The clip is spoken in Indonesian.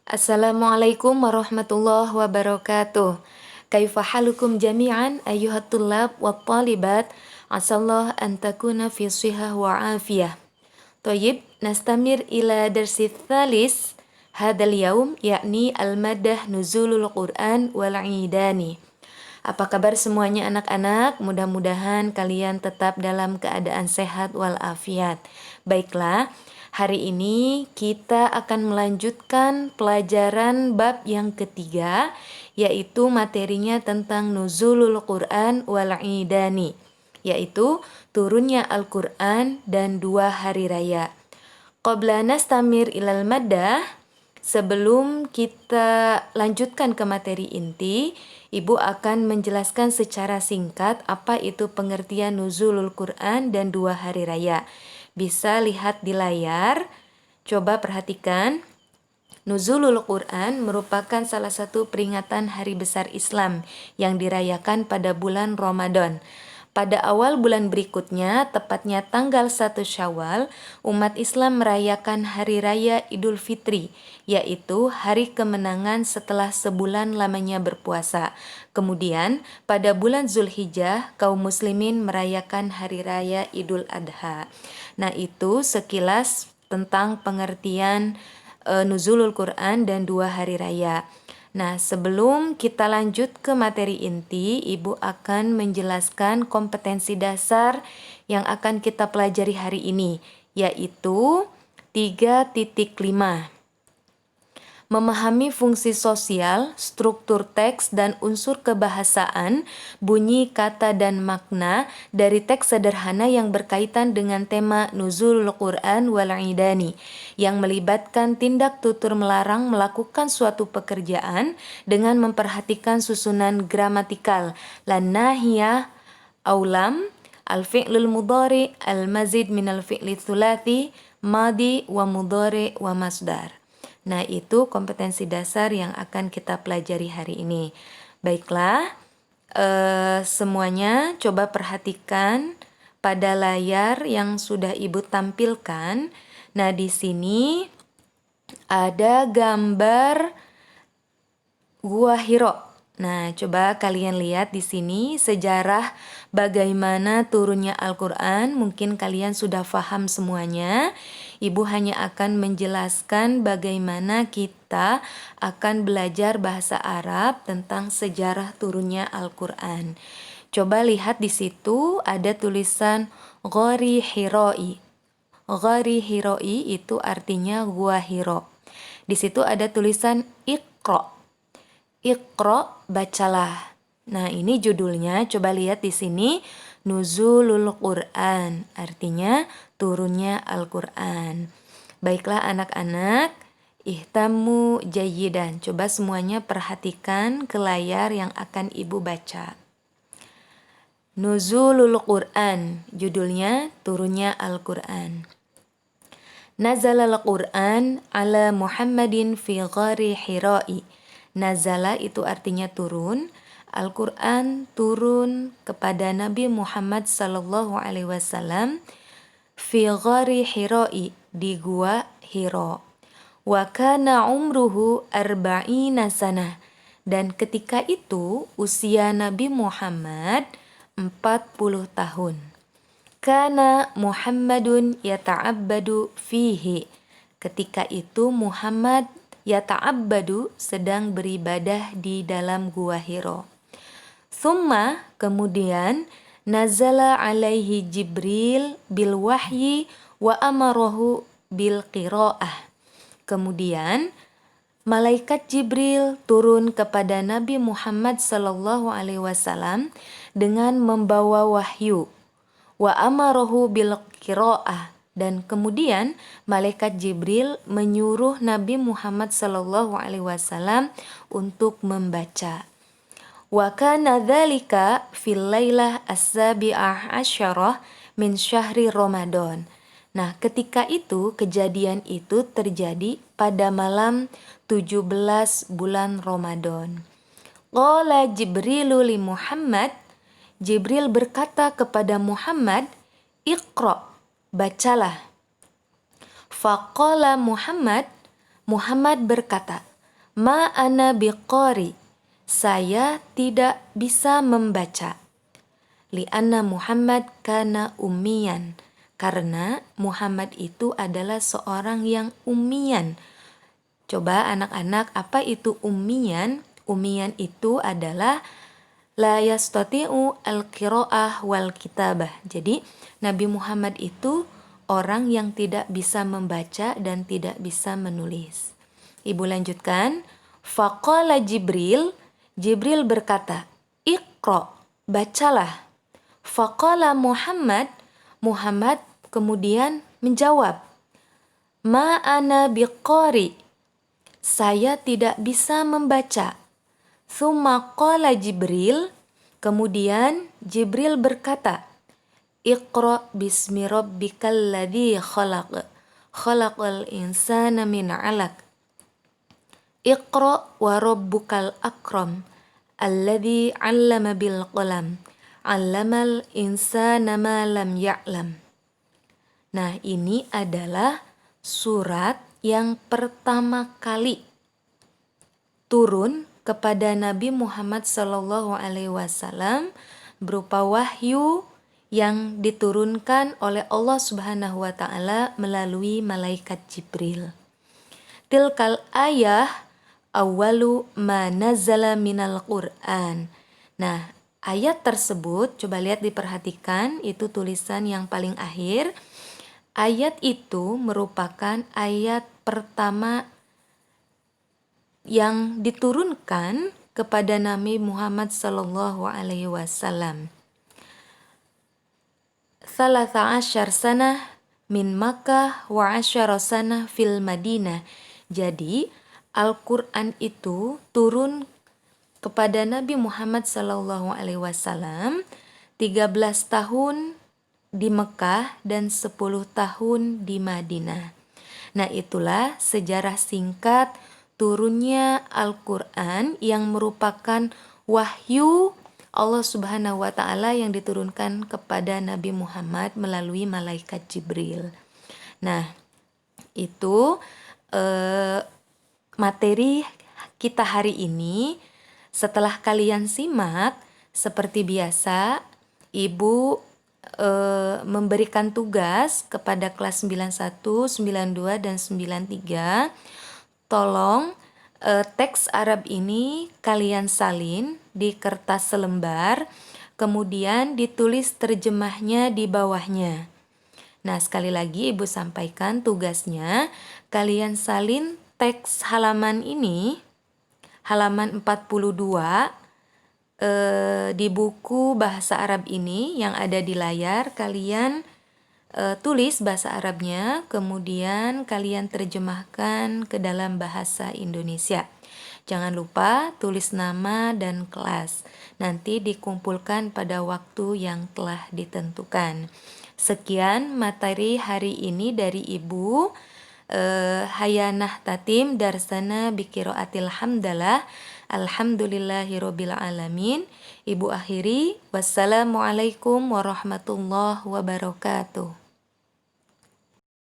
Assalamualaikum warahmatullahi wabarakatuh. Kaifa halukum jami'an ayyuhat tullab wat talibat. Asallah an takuna fi shihah wa afiyah. Thayyib, nastamir ila darsi tsalis hadzal yaum yakni al-maddah nuzulul Quran wal idani. Apa kabar semuanya anak-anak? Mudah-mudahan kalian tetap dalam keadaan sehat walafiat. Baiklah, hari ini kita akan melanjutkan pelajaran bab yang ketiga, yaitu materinya tentang nuzulul Quran wal idani, yaitu turunnya Al-Quran dan 2 hari raya. Qabla nastamir ilal maddah, sebelum kita lanjutkan ke materi inti, Ibu akan menjelaskan secara singkat apa itu pengertian nuzulul Quran dan 2 hari raya. Bisa lihat di layar, coba perhatikan. Nuzulul Quran merupakan salah satu peringatan hari besar Islam yang dirayakan pada bulan Ramadan. Pada awal bulan berikutnya, tepatnya tanggal 1 Syawal, umat Islam merayakan Hari Raya Idul Fitri, yaitu hari kemenangan setelah sebulan lamanya berpuasa. Kemudian, pada bulan Zulhijjah, kaum muslimin merayakan Hari Raya Idul Adha. Nah, itu sekilas tentang pengertian nuzulul Quran dan 2 hari raya. Nah, sebelum kita lanjut ke materi inti, Ibu akan menjelaskan kompetensi dasar yang akan kita pelajari hari ini, yaitu 3.5. Memahami fungsi sosial, struktur teks, dan unsur kebahasaan, bunyi, kata, dan makna dari teks sederhana yang berkaitan dengan tema Nuzulul Quran wal Idani, yang melibatkan tindak tutur melarang melakukan suatu pekerjaan dengan memperhatikan susunan gramatikal, lan nahiyah, aulam, al-fi'lul mudhari, al-mazid minal fi'li thulathi, madi, wa mudhari, wa masdar. Nah, itu kompetensi dasar yang akan kita pelajari hari ini. Baiklah, semuanya coba perhatikan pada layar yang sudah Ibu tampilkan. Nah, di sini ada gambar Gua Hiro. Nah, coba kalian lihat di sini sejarah bagaimana turunnya Al-Quran. Mungkin kalian sudah paham semuanya. Ibu hanya akan menjelaskan bagaimana kita akan belajar bahasa Arab tentang sejarah turunnya Al-Quran. Coba lihat di situ ada tulisan Ghori Hiroi. Ghori Hiroi itu artinya Gua Hiro. Di situ ada tulisan Iqra. Iqra, bacalah. Nah, ini judulnya, coba lihat di sini, Nuzulul Quran, artinya turunnya Al-Quran. Baiklah anak-anak, ihtamu jayyidan. Coba semuanya perhatikan ke layar yang akan Ibu baca. Nuzulul Quran, judulnya turunnya Al-Quran. Nazalal Quran ala Muhammadin fi ghari Hira'i. Nazala itu artinya turun. Al-Quran turun kepada Nabi Muhammad sallallahu alaihi wasallam fi ghari Hira'i, di gua Hiro. Wa kana umruhu arba'ina sanah, dan ketika itu usia Nabi Muhammad 40 tahun. Kana Muhammadun yata'abbadu fihi, ketika itu Muhammad yata'abbadu sedang beribadah di dalam gua Hiro. Thumma, kemudian, nazala alaihi Jibril bil wahyi wa amarahu bil qiraah. Kemudian, malaikat Jibril turun kepada Nabi Muhammad sallallahu alaihi wasallam dengan membawa wahyu. Wa amarahu bil qiraah. Dan kemudian malaikat Jibril menyuruh Nabi Muhammad sallallahu alaihi wasallam untuk membaca. Wa kana dzalika fil lailah as-sabi'ah asyarah min syahri Ramadan. Nah, ketika itu kejadian itu terjadi pada malam 17 bulan Ramadan. Qala Jibrilu li Muhammad, Jibril berkata kepada Muhammad, Iqra, bacalah. Faqala Muhammad, Muhammad berkata. Ma ana biqari. Saya tidak bisa membaca. Li'anna Muhammad kana ummiyan. Karena Muhammad itu adalah seorang yang ummiyan. Coba anak-anak, apa itu ummiyan? Ummiyan itu adalah la yastati'u al-qira'ah wal kitabah. Jadi Nabi Muhammad itu orang yang tidak bisa membaca dan tidak bisa menulis. Ibu lanjutkan. Faqala Jibril, Jibril berkata, Iqra, bacalah. Faqala Muhammad, Muhammad kemudian menjawab, Ma ana biqari, saya tidak bisa membaca. Tsumma qala Jibril, kemudian Jibril berkata, Iqra bismi rabbikal ladzi khalaq, khalaqal insana min 'alaq. Iqra wa rabbukal akram, alladzi 'allama bil qalam, 'allamal insana ma lam ya'lam. Nah, ini adalah surat yang pertama kali turun kepada Nabi Muhammad SAW berupa wahyu yang diturunkan oleh Allah Subhanahu wa taala melalui malaikat Jibril. Tilkal ayah awwalu ma nazala minal Qur'an. Nah, ayat tersebut coba lihat diperhatikan, itu tulisan yang paling akhir. Ayat itu merupakan ayat pertama yang diturunkan kepada Nabi Muhammad sallallahu alaihi wasallam. Thalatha asyar sanah min Makkah wa asyara sanah fil Madinah. Jadi Al-Quran itu turun kepada Nabi Muhammad sallallahu alaihi wasallam 13 tahun di Mekah dan 10 tahun di Madinah. Nah, itulah sejarah singkat turunnya Al-Quran yang merupakan wahyu Allah Subhanahu wa taala yang diturunkan kepada Nabi Muhammad melalui malaikat Jibril. Nah, itu materi kita hari ini. Setelah kalian simak, seperti biasa, Ibu memberikan tugas kepada kelas 91, 92, dan 93. Tolong teks Arab ini kalian salin di kertas selembar, kemudian ditulis terjemahnya di bawahnya. Nah, sekali lagi Ibu sampaikan tugasnya, kalian salin teks halaman ini, halaman 42, di buku bahasa Arab ini yang ada di layar. Kalian tulis bahasa Arabnya, kemudian kalian terjemahkan ke dalam bahasa Indonesia. Jangan lupa tulis nama dan kelas. Nanti dikumpulkan pada waktu yang telah ditentukan. Sekian materi hari ini dari Ibu. Hayanah Tatim Darsana Biqiraatil Hamdalah. Alhamdulillahirabbil alamin. Ibu akhiri, wassalamualaikum warahmatullahi wabarakatuh.